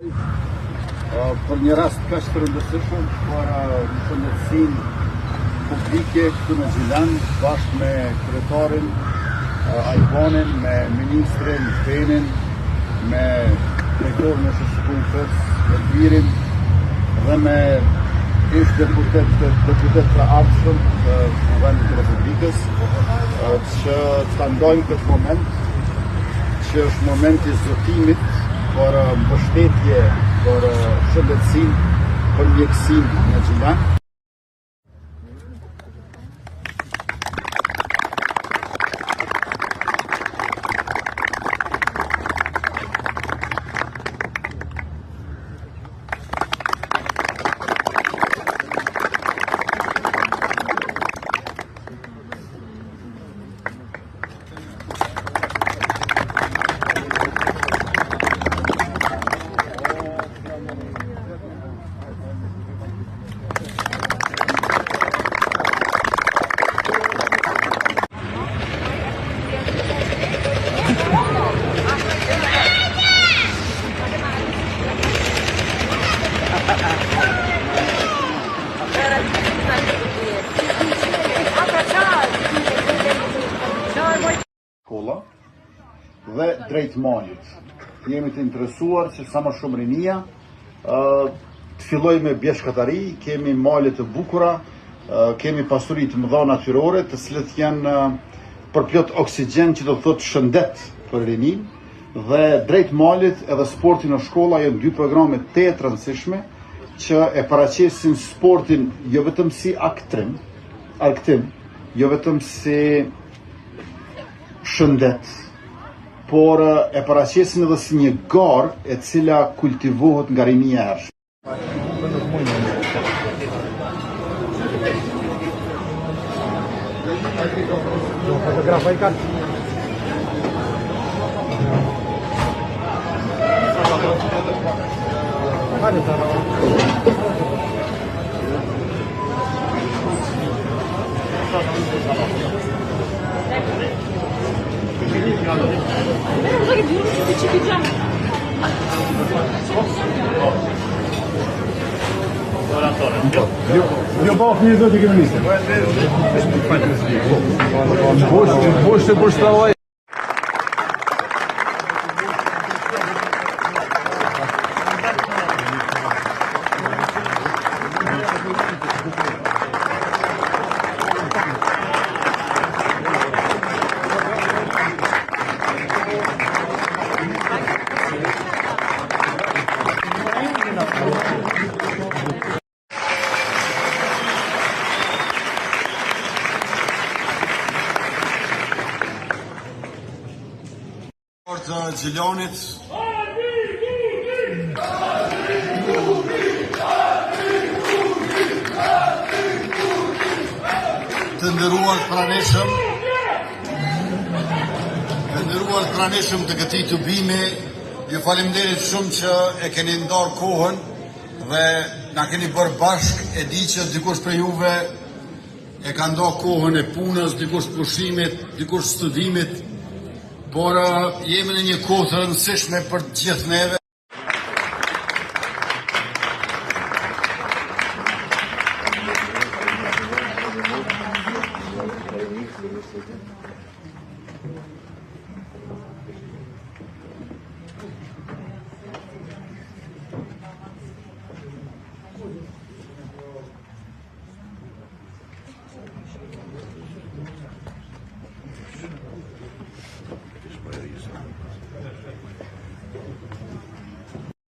Për një rast kaq të rëndësishëm për shëndetësinë publike këtu në Gjilan, bashkë me kryetarin Ajvanin, me ministrin Fenin, me drejtorin e shoqërisë Elvirin dhe me ish deputet të ardhshëm të Kuvendit të Republikës, që ta ndojmë këtë moment, që është momenti i zotimit për mbështetje, për shëndetësinë, për mjekësinë në Gjilan. Dhe drejt malit. Jemi të interesuar që sa më shumë rinia të filloj me bjeshkatari, kemi malet të bukura, kemi pasuri të mëdha natyrore, të cilët janë përplot oksigjen, që do të thotë shëndet për rinin, dhe drejt malit edhe sporti në shkolla janë dy programe të rëndësishme që e paraqesin sportin jo vetëm si arktim, jo vetëm si shëndet, por e paraqesin edhe si një garë e cila kultivohet nga rinia e hershme. Jo pa një zotë i kriminaliste. Bosh të përshtavaj. Të Gjilanit të nderuar pranishëm të këtij tubimi, ju faleminderit shumë që e keni ndarë kohën dhe na keni bërë bashk. E di që dikush për juve e ka ndarë kohën e punës, dikush pushimit, dikush studimit, por jemi në një kohë të rëndësishme për të gjithë neve.